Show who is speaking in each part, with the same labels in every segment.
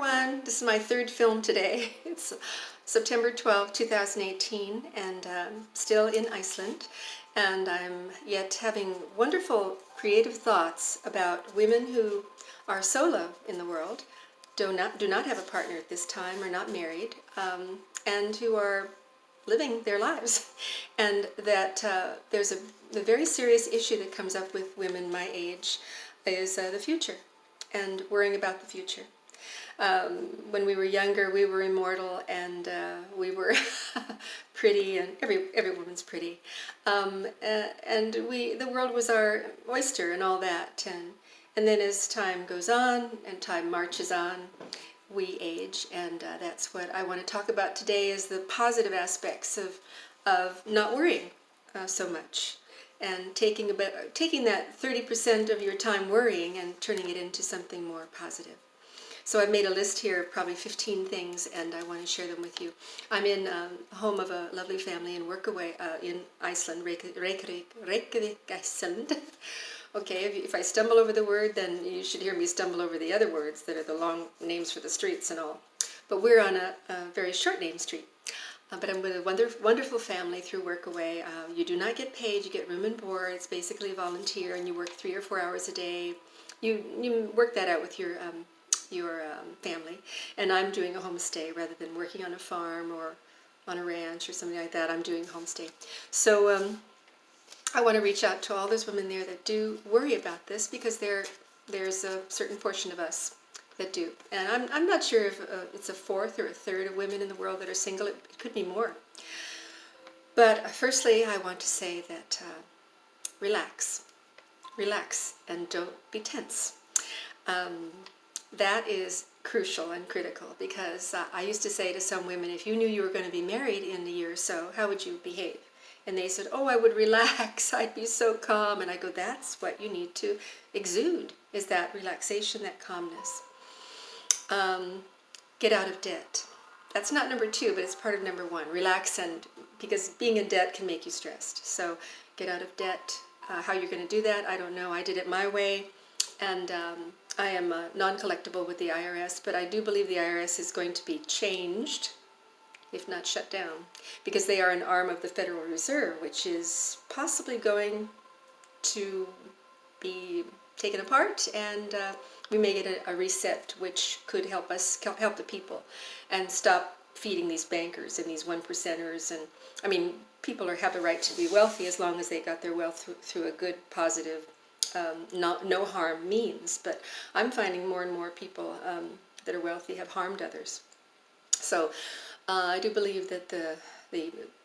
Speaker 1: everyone. This is my third film today. It's September 12, 2018, and still in Iceland. And I'm yet having wonderful creative thoughts about women who are solo in the world, do not have a partner at this time, are not married, and who are living their lives. And that there's a very serious issue that comes up with women my age is the future and worrying about the future. When we were younger, we were immortal, and we were pretty, and every woman's pretty, and the world was our oyster and all that. And then as time goes on and time marches on, we age, and that's what I want to talk about today: is the positive aspects of not worrying so much, and taking that 30% of your time worrying and turning it into something more positive. So I've made a list here of probably 15 things, and I want to share them with you. I'm in home of a lovely family in Workaway in Iceland, Reykjavik, Iceland. Okay, if I stumble over the word, then you should hear me stumble over the other words that are the long names for the streets and all. But we're on a very short name street. But I'm with a wonderful family through Workaway. You do not get paid, you get room and board. It's basically a volunteer, and you work 3 or 4 hours a day. You work that out with your family. And I'm doing a homestay rather than working on a farm or on a ranch or something like that. I'm doing homestay. So I want to reach out to all those women there that do worry about this, because there's a certain portion of us that do. And I'm not sure if it's a fourth or a third of women in the world that are single. It could be more. But firstly, I want to say that relax, and don't be tense. That is crucial and critical, because I used to say to some women, if you knew you were going to be married in a year or so, how would you behave? And they said, oh, I would relax, I'd be so calm. And I go, that's what you need to exude, is that relaxation, that calmness. Get out of debt. That's not number 2, but it's part of number 1. Relax, and because being in debt can make you stressed. So get out of debt. How you're going to do that, I don't know. I did it my way, and I am non-collectible with the IRS, but I do believe the IRS is going to be changed, if not shut down, because they are an arm of the Federal Reserve, which is possibly going to be taken apart, and we may get a reset, which could help the people, and stop feeding these bankers and these 1%ers. And I mean, people have the right to be wealthy as long as they got their wealth through a good, positive, no harm means. But I'm finding more and more people that are wealthy have harmed others. So I do believe that the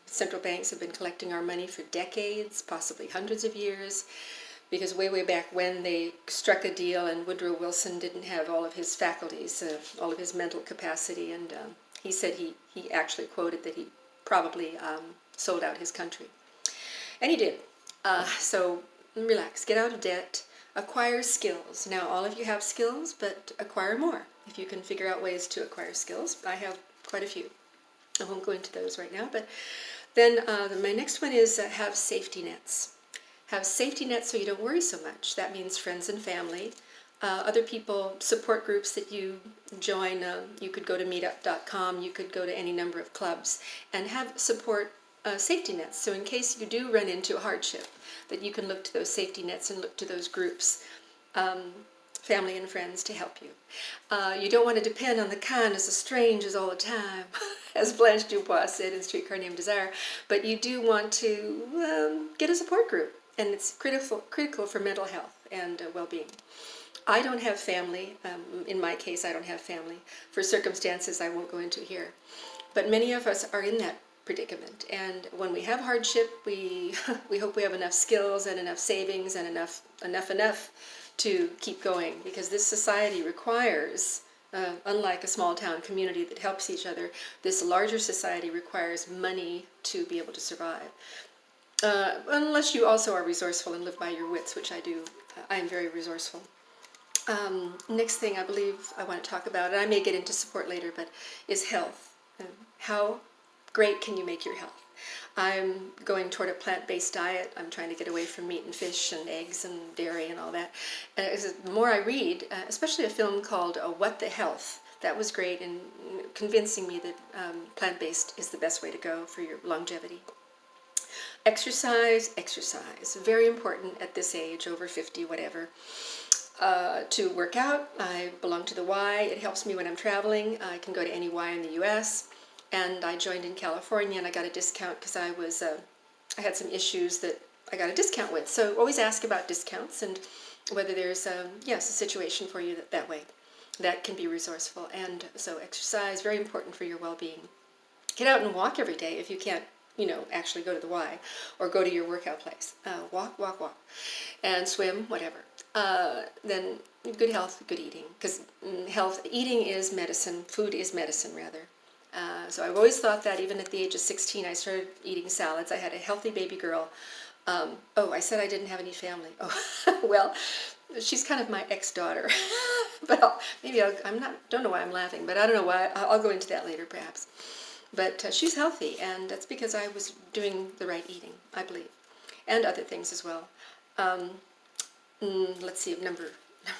Speaker 1: central banks have been collecting our money for decades, possibly hundreds of years, because way back when they struck a deal, and Woodrow Wilson didn't have all of his faculties, all of his mental capacity, and he said he actually quoted that he probably sold out his country. And he did. So relax, get out of debt, acquire skills. Now, all of you have skills, but acquire more if you can figure out ways to acquire skills. I have quite a few. I won't go into those right now, but then my next one is have safety nets. Have safety nets so you don't worry so much. That means friends and family, other people, support groups that you join. You could go to meetup.com, you could go to any number of clubs, and have support safety nets. So in case you do run into a hardship, that you can look to those safety nets and look to those groups, family and friends, to help you. You don't want to depend on the kindness of strangers all the time, as Blanche Dubois said in Streetcar Named Desire, but you do want to get a support group, and it's critical for mental health and well-being. I don't have family. In my case, I don't have family for circumstances I won't go into here, but many of us are in that predicament, and when we have hardship, we hope we have enough skills and enough savings and enough to keep going, because this society requires, unlike a small town community that helps each other, this larger society requires money to be able to survive. Unless you also are resourceful and live by your wits, which I do. I am very resourceful. Next thing I believe I want to talk about, and I may get into support later, but is health. How great can you make your health? I'm going toward a plant-based diet. I'm trying to get away from meat and fish and eggs and dairy and all that. And the more I read, especially a film called What the Health, that was great in convincing me that plant-based is the best way to go for your longevity. Exercise, exercise. Very important at this age, over 50, whatever. To work out. I belong to the Y. It helps me when I'm traveling. I can go to any Y in the U.S. And I joined in California, and I got a discount because I had some issues that I got a discount with. So always ask about discounts and whether there's a situation for you that way. That can be resourceful. And so exercise, very important for your well-being. Get out and walk every day if you can't, actually go to the Y or go to your workout place. Walk, walk, walk. And swim, whatever. Then good health, good eating. Because eating is medicine. Food is medicine, rather. So I've always thought that even at the age of 16, I started eating salads. I had a healthy baby girl. I said I didn't have any family. Oh, well, she's kind of my ex-daughter. But don't know why I'm laughing, but I don't know why. I'll go into that later, perhaps. But she's healthy, and that's because I was doing the right eating, I believe, and other things as well. Let's see,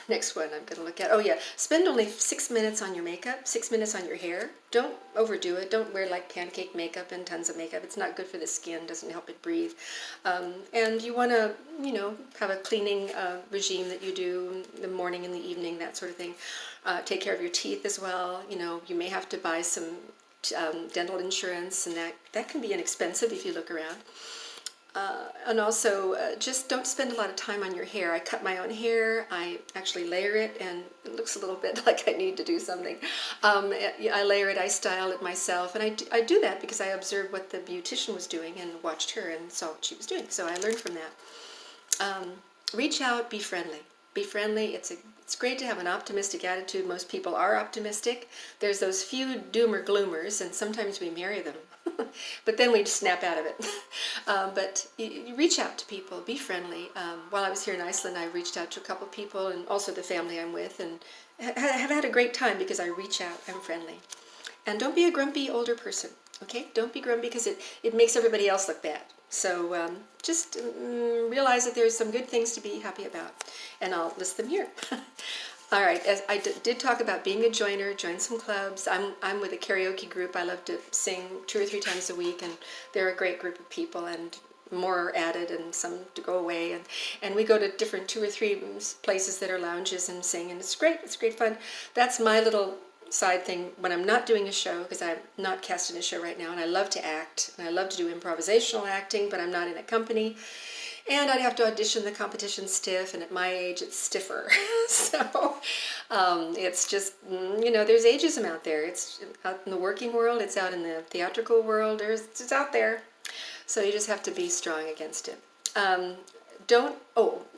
Speaker 1: next one I'm going to look at. Oh yeah, spend only 6 minutes on your makeup, 6 minutes on your hair. Don't overdo it. Don't wear like pancake makeup and tons of makeup. It's not good for the skin, doesn't help it breathe. And you want to, have a cleaning regime that you do in the morning and the evening, that sort of thing. Take care of your teeth as well. You may have to buy some dental insurance, and that can be inexpensive if you look around. And also, just don't spend a lot of time on your hair. I cut my own hair. I actually layer it, and it looks a little bit like I need to do something. I layer it, I style it myself, and I do that because I observed what the beautician was doing and watched her and saw what she was doing. So I learned from that. Reach out, be friendly. Be friendly. It's great to have an optimistic attitude. Most people are optimistic. There's those few doomer gloomers, and sometimes we marry them. But then we snap out of it. But you reach out to people, be friendly. While I was here in Iceland, I reached out to a couple people, and also the family I'm with, and have had a great time because I reach out, I'm friendly. And don't be a grumpy older person, okay? Don't be grumpy because it makes everybody else look bad. So just realize that there's some good things to be happy about, and I'll list them here. All right, as I did talk about being a joiner, join some clubs. I'm with a karaoke group. I love to sing 2 or 3 times a week, and they're a great group of people, and more are added and some to go away. And we go to different 2 or 3 places that are lounges and sing, and it's great. It's great fun. That's my little side thing when I'm not doing a show, because I'm not cast in a show right now, and I love to act, and I love to do improvisational acting, but I'm not in a company. And I'd have to audition. The competition's stiff, and at my age, it's stiffer. So it's just, there's ageism out there. It's out in the working world. It's out in the theatrical world. It's out there. So you just have to be strong against it.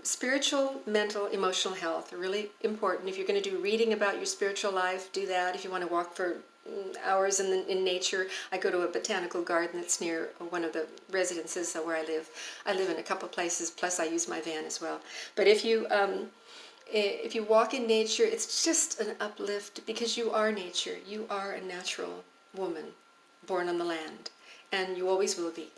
Speaker 1: Spiritual, mental, emotional health are really important. If you're going to do reading about your spiritual life, do that. If you want to walk for hours in nature, I go to a botanical garden that's near one of the residences where I live. I live in a couple places, plus I use my van as well. But if you walk in nature, it's just an uplift because you are nature. You are a natural woman born on the land, and you always will be.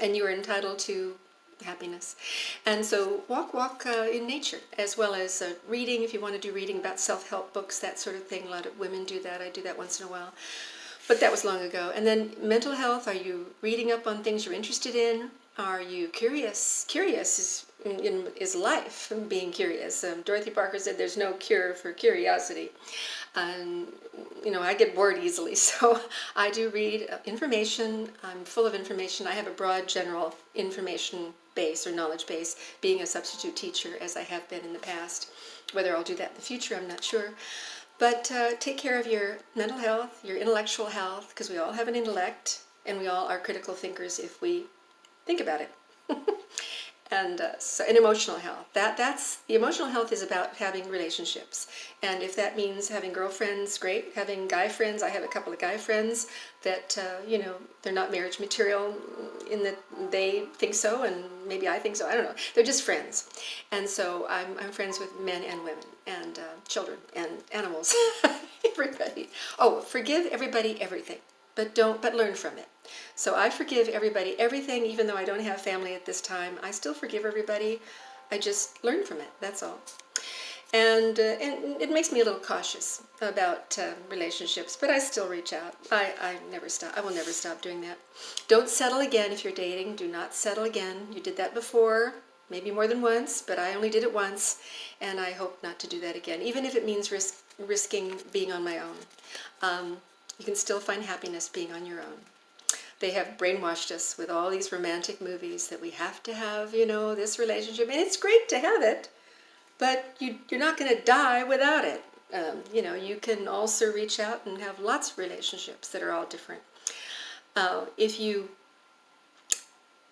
Speaker 1: And you are entitled to happiness. And so walk in nature, as well as reading, if you want to do reading about self-help books, that sort of thing. A lot of women do that. I do that once in a while. But that was long ago. And then mental health, are you reading up on things you're interested in? Are you curious? Curious is life, being curious. Dorothy Parker said there's no cure for curiosity. And, I get bored easily, so I do read information. I'm full of information. I have a broad general information base or knowledge base, being a substitute teacher as I have been in the past. Whether I'll do that in the future, I'm not sure. But take care of your mental health, your intellectual health, because we all have an intellect, and we all are critical thinkers if we think about it. And emotional health. That's the emotional health is about having relationships. And if that means having girlfriends, great. Having guy friends, I have a couple of guy friends that, they're not marriage material in that they think so, and maybe I think so. I don't know. They're just friends. And so I'm friends with men and women and children and animals. Everybody. Oh, forgive everybody everything, but learn from it. So I forgive everybody everything, even though I don't have family at this time. I still forgive everybody. I just learn from it, that's all. and it makes me a little cautious about relationships, but I still reach out. I never stop. I will never stop doing that. Don't settle again if you're dating. Do not settle again. You did that before, maybe more than once, but I only did it once, and I hope not to do that again, even if it means risking being on my own. You can still find happiness being on your own. They have brainwashed us with all these romantic movies that we have to have, this relationship, and it's great to have it, but you're not going to die without it. You can also reach out and have lots of relationships that are all different.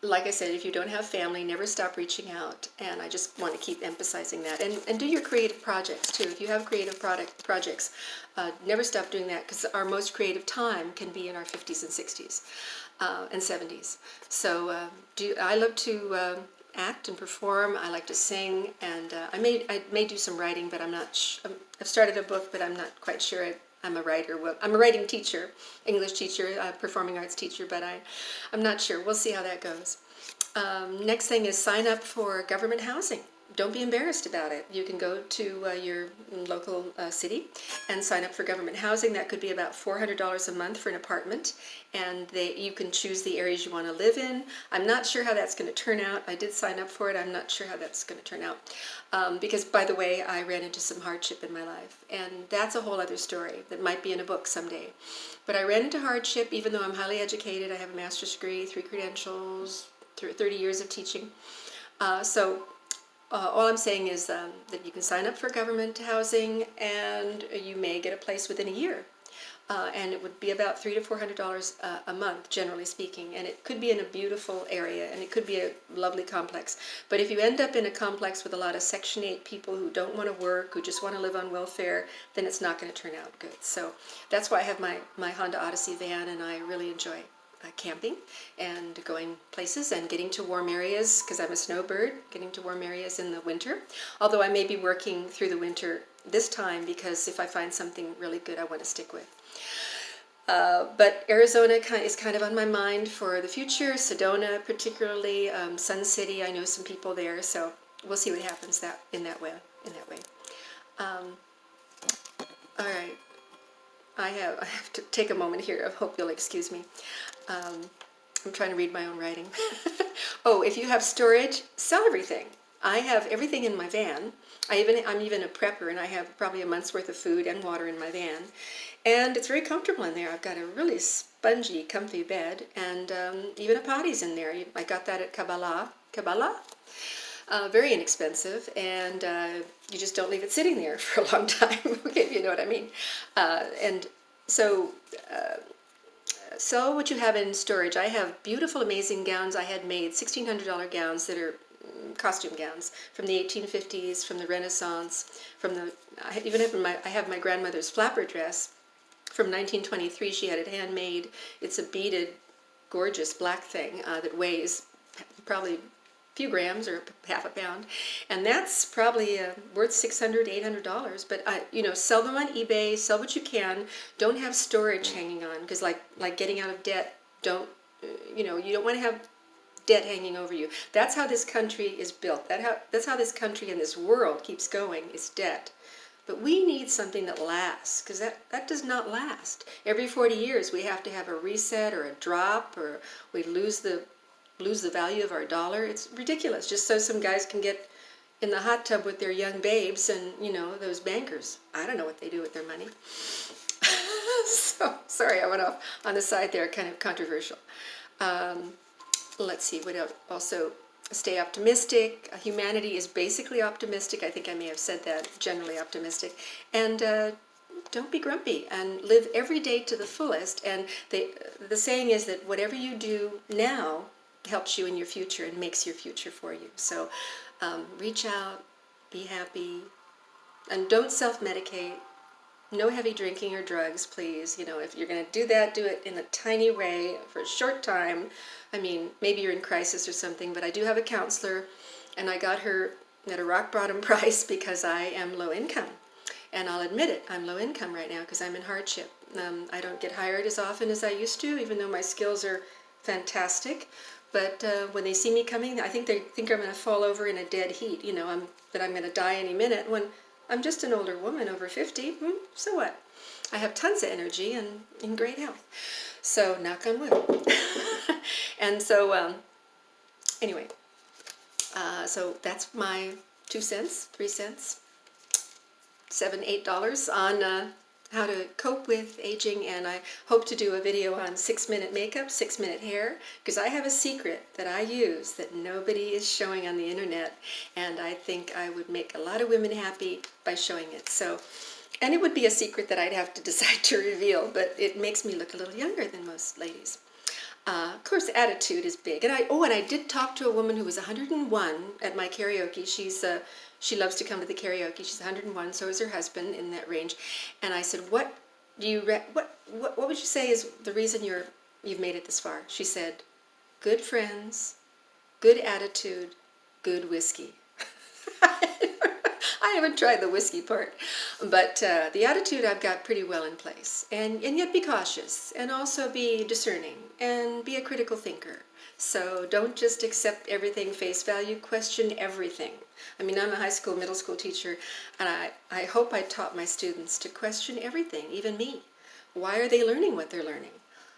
Speaker 1: Like I said, if you don't have family, never stop reaching out, and I just want to keep emphasizing that. And do your creative projects too. If you have creative projects, never stop doing that, because our most creative time can be in our 50s and 60s and 70s. So I love to act and perform. I like to sing, and I may do some writing, but I'm not. I've started a book, but I'm not quite sure I'm a writer. Well, I'm a writing teacher, English teacher, performing arts teacher, but I'm not sure. We'll see how that goes. Next thing is sign up for government housing. Don't be embarrassed about it. You can go to your local city and sign up for government housing. That could be about $400 a month for an apartment, and you can choose the areas you want to live in. I'm not sure how that's going to turn out. I did sign up for it. I'm not sure how that's going to turn out because, by the way, I ran into some hardship in my life, and that's a whole other story that might be in a book someday. But I ran into hardship even though I'm highly educated. I have a master's degree, 3 credentials, 30 years of teaching. All I'm saying is that you can sign up for government housing, and you may get a place within a year. And it would be about $300 to $400 a month, generally speaking. And it could be in a beautiful area, and it could be a lovely complex. But if you end up in a complex with a lot of Section 8 people who don't want to work, who just want to live on welfare, then it's not going to turn out good. So that's why I have my Honda Odyssey van, and I really enjoy camping and going places and getting to warm areas, because I'm a snowbird, getting to warm areas in the winter. Although I may be working through the winter this time, because if I find something really good, I want to stick with. But Arizona is kind of on my mind for the future. Sedona, particularly, Sun City. I know some people there, so we'll see what happens in that way. All right. I have to take a moment here. I hope you'll excuse me. I'm trying to read my own writing. Oh, if you have storage, sell everything. I have everything in my van. I'm even a prepper, and I have probably a month's worth of food and water in my van. And it's very comfortable in there. I've got a really spongy, comfy bed, and even a potty's in there. I got that at Kabbalah. Very inexpensive, and you just don't leave it sitting there for a long time, if you know what I mean. And so sell what you have in storage. I have beautiful, amazing gowns I had made, $1,600 gowns that are costume gowns from the 1850s, from the Renaissance, I have my grandmother's flapper dress from 1923. She had it handmade. It's a beaded, gorgeous black thing that weighs probably few grams or half a pound, and that's probably worth $600, $800. But sell them on eBay. Sell what you can. Don't have storage hanging on, because like getting out of debt. You don't want to have debt hanging over you. That's how this country is built. That's how this country and this world keeps going. Is debt. But we need something that lasts, because that does not last. Every 40 years we have to have a reset or a drop, or we lose the value of our dollar. It's ridiculous, just so some guys can get in the hot tub with their young babes, and those bankers, I don't know what they do with their money. So sorry, I went off on the side there, kind of controversial. Let's see what else. Also, stay optimistic. Humanity is basically optimistic. I think I may have said that, generally optimistic. And don't be grumpy, and live every day to the fullest. And the saying is that whatever you do now helps you in your future and makes your future for you. So reach out, be happy, and don't self-medicate. No heavy drinking or drugs, please. If you're going to do that, do it in a tiny way for a short time. I mean, maybe you're in crisis or something, but I do have a counselor, and I got her at a rock bottom price because I am low income. And I'll admit it, I'm low income right now because I'm in hardship. I don't get hired as often as I used to, even though my skills are fantastic. But when they see me coming, I think they think I'm going to fall over in a dead heat, that I'm going to die any minute, when I'm just an older woman over 50. So what? I have tons of energy and in great health. So knock on wood. And so anyway, so that's my 2 cents, 3 cents, $7, $8 on how to cope with aging, and I hope to do a video on 6-minute makeup, 6-minute hair, because I have a secret that I use that nobody is showing on the internet, and I think I would make a lot of women happy by showing it. So, and it would be a secret that I'd have to decide to reveal, but it makes me look a little younger than most ladies. Of course, attitude is big, and I did talk to a woman who was 101 at my karaoke. She loves to come to the karaoke. She's 101, so is her husband, in that range. And I said, "What do you what would you say is the reason you've made it this far?" She said, "Good friends, good attitude, good whiskey." I haven't tried the whiskey part, but the attitude I've got pretty well in place. And yet be cautious, and also be discerning, and be a critical thinker. So don't just accept everything face value, question everything. I mean, I'm a high school, middle school teacher, and I hope I taught my students to question everything, even me. Why are they learning what they're learning?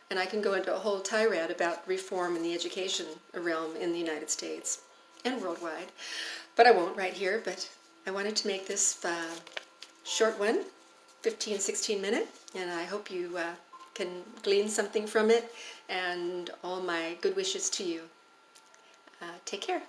Speaker 1: And I can go into a whole tirade about reform in the education realm in the United States and worldwide, but I won't right here. But I wanted to make this short one, 15, 16 minute, and I hope you can glean something from it, and all my good wishes to you. Take care.